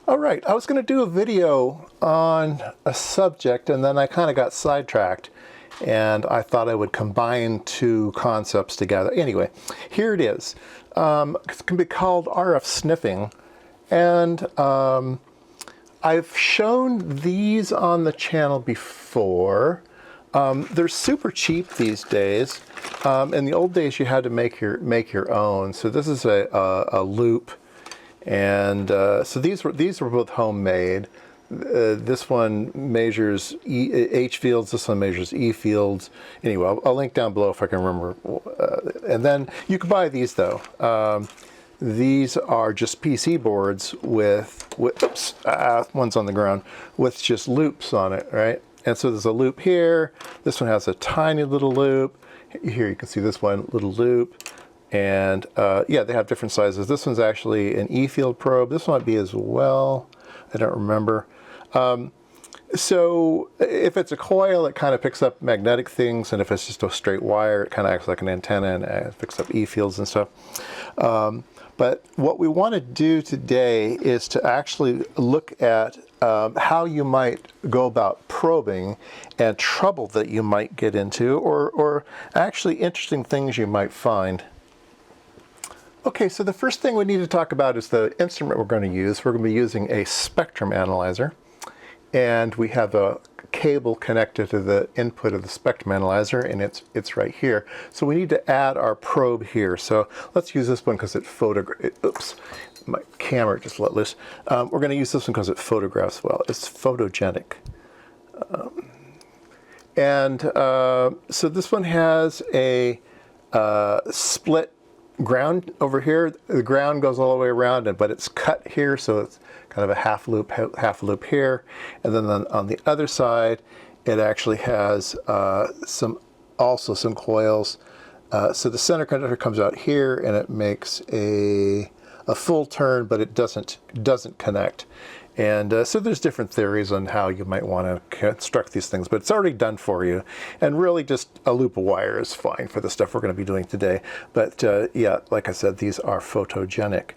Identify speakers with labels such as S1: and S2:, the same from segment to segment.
S1: All right, I was going to do a video on a subject and then I kind of got sidetracked and I thought I would combine two concepts together. Anyway, here it is. It can be called RF sniffing, and I've shown these on the channel before. They're super cheap these days. In the old days you had to make your own. So this is a loop. And so these were both homemade. This one measures H fields, this one measures E fields. Anyway, I'll link down below if I can remember. And then you can buy these though. These are just PC boards with oops, one's on the ground, with just loops on it, right? And so there's a loop here. This one has a tiny little loop. Here you can see this one little loop. And yeah, they have different sizes. This one's actually an E field probe. This one might be as well. I don't remember. So if it's a coil, it kind of picks up magnetic things, and if it's just a straight wire, it kind of acts like an antenna and it picks up E fields and stuff. But what we want to do today is to actually look at how you might go about probing and trouble that you might get into, or actually interesting things you might find. Okay, so the first thing we need to talk about is the instrument we're going to use. We're going to be using a spectrum analyzer, and we have a cable connected to the input of the spectrum analyzer, and it's right here. So we need to add our probe here. So let's use this one because oops, my camera just let loose. We're going to use this one because it photographs well. It's photogenic. So this one has a split ground over here. The ground goes all the way around it, but it's cut here, so it's kind of a half loop here. And then on the other side, it actually has also some coils. So the center conductor comes out here, and it makes a full turn, but it doesn't connect. And so there's different theories on how you might want to construct these things, but it's already done for you. And really just a loop of wire is fine for the stuff we're going to be doing today. But yeah, like I said, these are photogenic.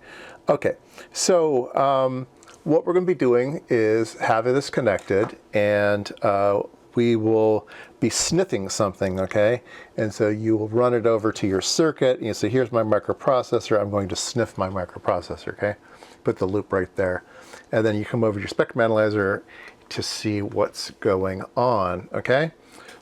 S1: Okay, so what we're going to be doing is having this connected, and we will be sniffing something, okay? And so you will run it over to your circuit, and you say, here's my microprocessor, I'm going to sniff my microprocessor, okay? Put the loop right there. And then you come over to your spectrum analyzer to see what's going on, okay?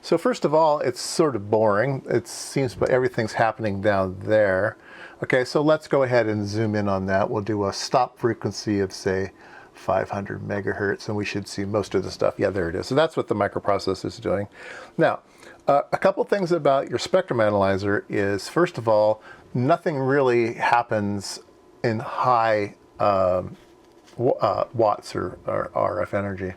S1: So first of all, it's sort of boring. It seems but everything's happening down there. Okay, so let's go ahead and zoom in on that. We'll do a stop frequency of, say, 500 megahertz, and we should see most of the stuff. Yeah, there it is. So that's what the microprocessor is doing. Now, a couple things about your spectrum analyzer is, first of all, nothing really happens in high watts or RF energy.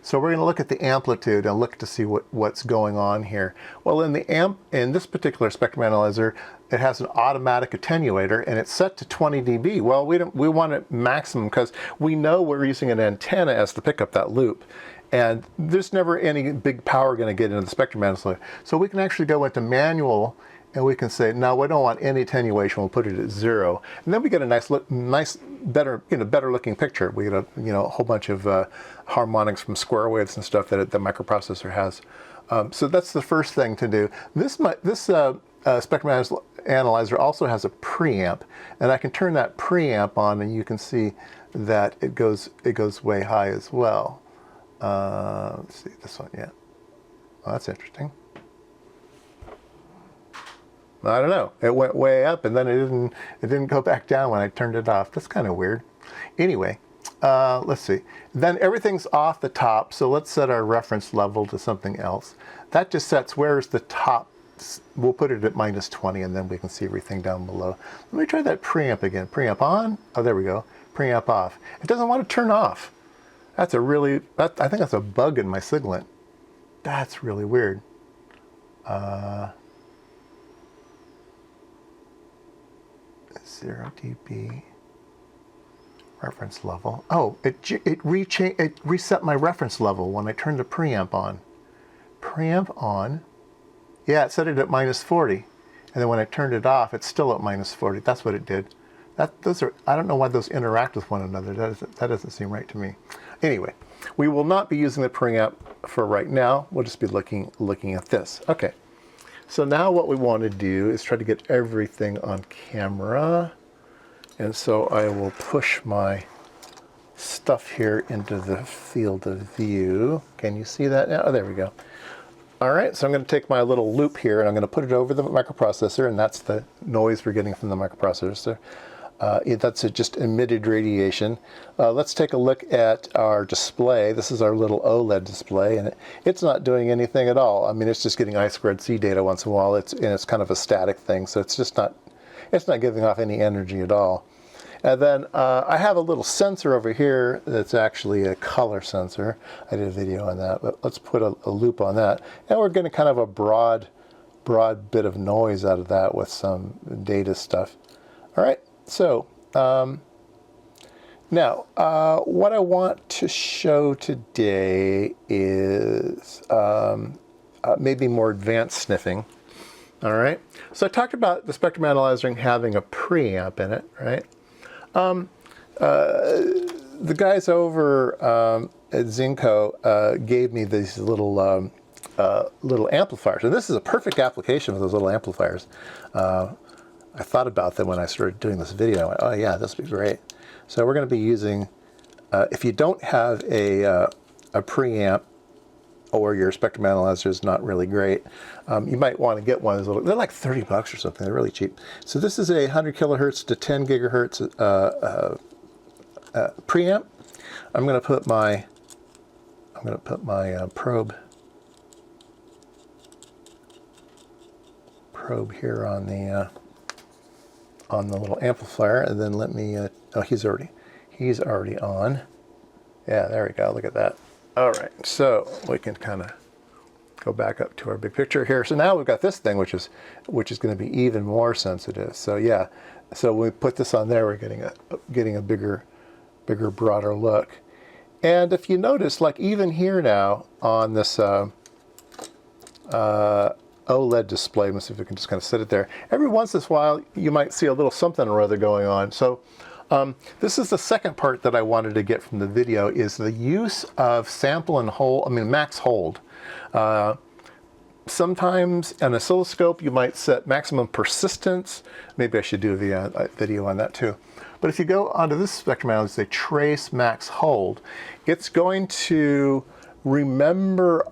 S1: So we're going to look at the amplitude and look to see what's going on here. Well, in this particular spectrum analyzer, it has an automatic attenuator, and it's set to 20 dB. Well, we want it maximum because we know we're using an antenna as to pick up that loop. And there's never any big power going to get into the spectrum analyzer. So we can actually go into manual, and we can say, no, we don't want any attenuation. We'll put it at 0, and then we get a better looking picture. We get a whole bunch of harmonics from square waves and stuff that the microprocessor has. So that's the first thing to do. This spectrum analyzer also has a preamp, and I can turn that preamp on, and you can see that it goes way high as well. Let's see this one, yeah. Oh, that's interesting. I don't know. It went way up, and then it didn't go back down when I turned it off. That's kind of weird. Anyway, let's see. Then everything's off the top, so let's set our reference level to something else. That just sets where's the top. We'll put it at -20, and then we can see everything down below. Let me try that preamp again. Preamp on. Oh, there we go. Preamp off. It doesn't want to turn off. I think that's a bug in my signaling. That's really weird. 0 dB reference level. Oh, it reset my reference level when I turned the preamp on. Preamp on. Yeah, it set it at -40. And then when I turned it off, it's still at -40. That's what it did. I don't know why those interact with one another. That doesn't seem right to me. Anyway, we will not be using the preamp for right now. We'll just be looking at this. Okay. So now what we want to do is try to get everything on camera. And so I will push my stuff here into the field of view. Can you see that now? Oh, there we go. All right, so I'm going to take my little loop here and I'm going to put it over the microprocessor, and that's the noise we're getting from the microprocessor. That's just emitted radiation. Let's take a look at our display. This is our little OLED display, and it's not doing anything at all. I mean, it's just getting I2C data once in a while. It's kind of a static thing, so it's not giving off any energy at all. And then I have a little sensor over here that's actually a color sensor. I did a video on that, but let's put a loop on that. And we're getting kind of a broad bit of noise out of that with some data stuff. All right, so now what I want to show today is maybe more advanced sniffing. All right, so I talked about the spectrum analyzer having a preamp in it, right? The guys over at Zinco gave me these little amplifiers, and this is a perfect application of those little amplifiers. I thought about them when I started doing this video. I went, oh yeah, this would be great. So we're going to be using, if you don't have a preamp, or your spectrum analyzer is not really great, you might want to get one of those little, they're like 30 bucks or something, they're really cheap. So this is a 100 kilohertz to 10 gigahertz preamp. I'm going to put my probe here on the little amplifier, and then let me, oh, he's already on. Yeah, there we go, look at that. All right, so we can kind of go back up to our big picture here. So now we've got this thing, which is going to be even more sensitive. So yeah, so when we put this on there, we're getting a bigger, broader look. And if you notice, like even here now on this OLED display, let me see if we can just kind of set it there. Every once in a while, you might see a little something or other going on. So this is the second part that I wanted to get from the video, is the use of sample and hold, max hold. Sometimes an oscilloscope, you might set maximum persistence. Maybe I should do a video on that too. But if you go onto this spectrum analyzer, say trace max hold, it's going to remember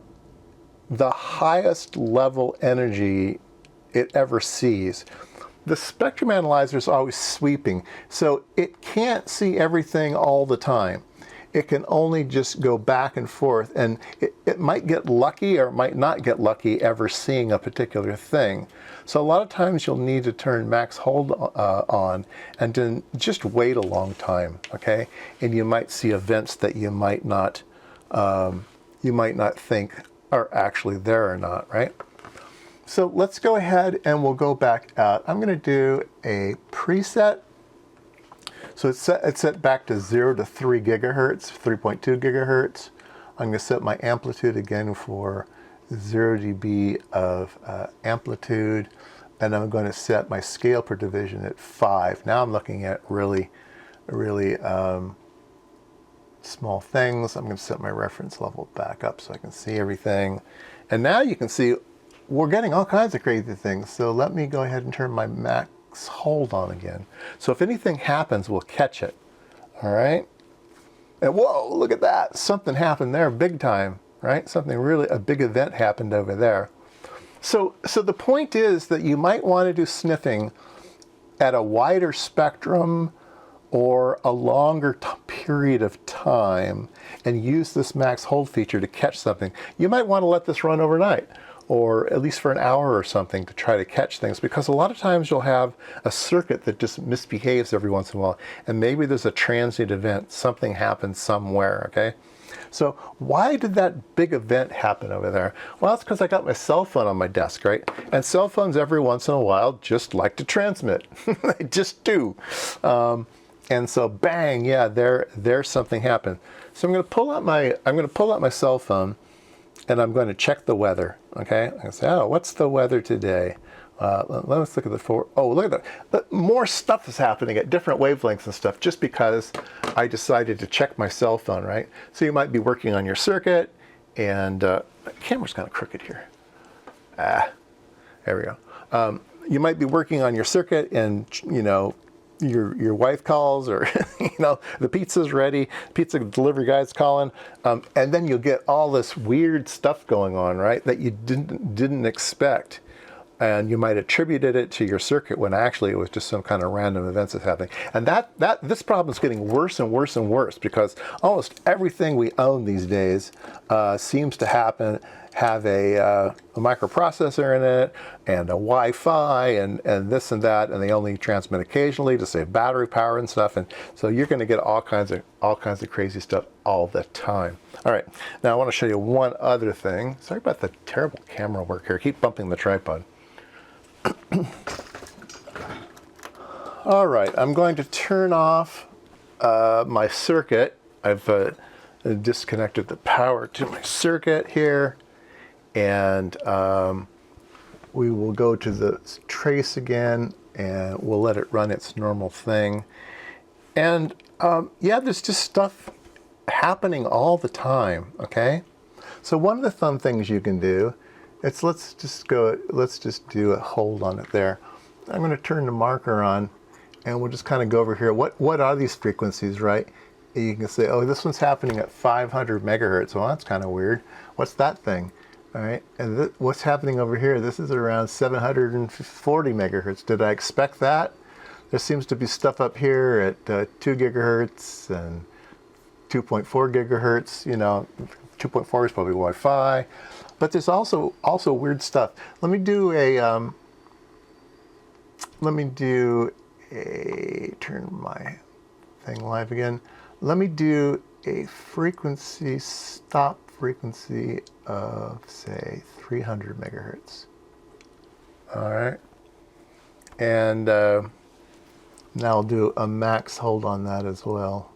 S1: the highest level energy it ever sees. The spectrum analyzer is always sweeping, so it can't see everything all the time. It can only just go back and forth, and it might get lucky or it might not get lucky ever seeing a particular thing. So a lot of times you'll need to turn max hold on and then just wait a long time, okay? And you might see events that you might not think are actually there or not, right? So let's go ahead and we'll go back out. I'm going to do a preset. So it's set back to 0 to 3 gigahertz, 3.2 gigahertz. I'm going to set my amplitude again for 0 dB of amplitude. And I'm going to set my scale per division at 5. Now I'm looking at really small things. I'm going to set my reference level back up so I can see everything. And now you can see we're getting all kinds of crazy things. So let me go ahead and turn my max hold on again. So if anything happens, we'll catch it. All right. And whoa, look at that. Something happened there big time, right? Something really, a big event happened over there. So the point is that you might want to do sniffing at a wider spectrum or a longer period of time and use this max hold feature to catch something. You might want to let this run overnight, or at least for an hour or something, to try to catch things, because a lot of times you'll have a circuit that just misbehaves every once in a while, and maybe there's a transient event, something happens somewhere, okay? So why did that big event happen over there? Well, it's because I got my cell phone on my desk, right? And cell phones every once in a while just like to transmit. They just do. And so bang, yeah, there's something happened. So I'm going to pull out my cell phone, and I'm going to check the weather, okay? I'm going to say, oh, what's the weather today? Let's look at the forward. Oh, look at that. More stuff is happening at different wavelengths and stuff just because I decided to check my cell phone, right? So you might be working on your circuit, and the camera's kind of crooked here. There we go. You might be working on your circuit, and you know, your wife calls, or you know, the pizza's ready, pizza delivery guy's calling, and then you'll get all this weird stuff going on, right, that you didn't expect. And you might have attributed it to your circuit when actually it was just some kind of random events that's happening. And this problem is getting worse and worse and worse because almost everything we own these days seems to have a microprocessor in it and a Wi-Fi and this and that, and they only transmit occasionally to save battery power and stuff. And so you're going to get all kinds of crazy stuff all the time. All right, now I want to show you one other thing. Sorry about the terrible camera work here. I keep bumping the tripod. All right, I'm going to turn off my circuit. I've disconnected the power to my circuit here, and we will go to the trace again, and we'll let it run its normal thing. And yeah, there's just stuff happening all the time, okay? So one of the fun things you can do, let's just do a hold on it there. I'm going to turn the marker on, and we'll just kind of go over here. What are these frequencies, right? You can say, oh, this one's happening at 500 megahertz. Well, that's kind of weird. What's that thing? All right, and what's happening over here? This is around 740 megahertz. Did I expect that? There seems to be stuff up here at 2 gigahertz and 2.4 gigahertz. You know, 2.4 is probably Wi-Fi. But there's also weird stuff. Let me do turn my thing live again. Let me do a stop frequency of, say, 300 megahertz. All right. And now I'll do a max hold on that as well.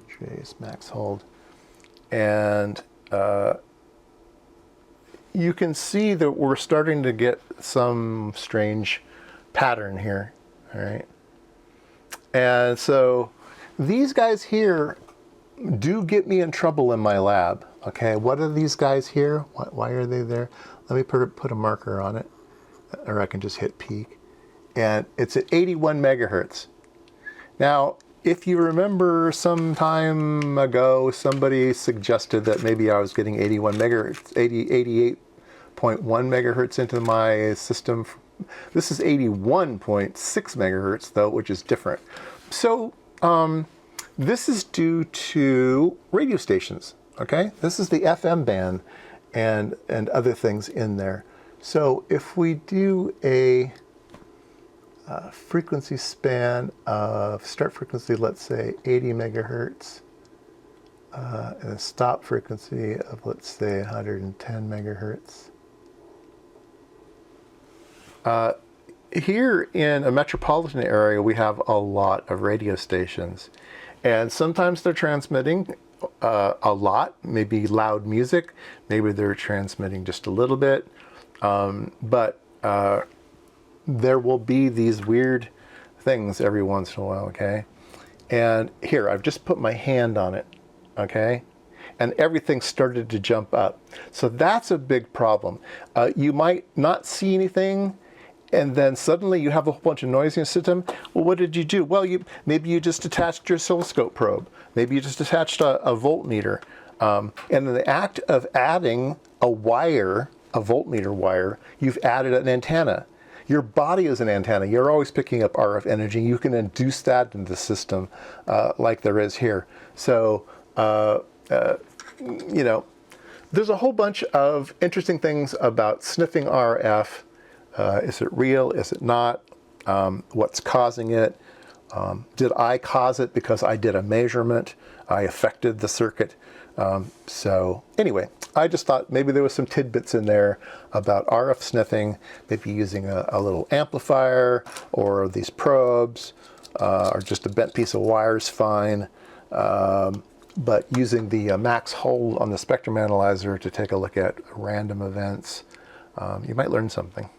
S1: Trace max hold. And you can see that we're starting to get some strange pattern here, all right? And so these guys here do get me in trouble in my lab, okay? What are these guys here? Why are they there? Let me put a marker on it, or I can just hit peak. And it's at 81 megahertz. Now, if you remember some time ago, somebody suggested that maybe I was getting 81 megahertz, 88.1 megahertz into my system. This is 81.6 megahertz though, which is different. So this is due to radio stations, okay? This is the FM band and other things in there. So if we do a frequency span of start frequency, let's say 80 megahertz, and a stop frequency of, let's say, 110 megahertz. Here in a metropolitan area, we have a lot of radio stations, and sometimes they're transmitting a lot, maybe loud music, maybe they're transmitting just a little bit, but there will be these weird things every once in a while, okay? And here, I've just put my hand on it, okay? And everything started to jump up. So that's a big problem. You might not see anything, and then suddenly you have a whole bunch of noise in your system. Well, what did you do? Well, maybe you just attached your oscilloscope probe. Maybe you just attached a voltmeter. And in the act of adding a voltmeter wire, you've added an antenna. Your body is an antenna. You're always picking up RF energy. You can induce that into the system like there is here. So, you know, there's a whole bunch of interesting things about sniffing RF. Is it real? Is it not? What's causing it? Did I cause it because I did a measurement? I affected the circuit. So anyway, I just thought maybe there was some tidbits in there about RF sniffing, maybe using a little amplifier or these probes, or just a bent piece of wire is fine. But using the max hold on the spectrum analyzer to take a look at random events, you might learn something.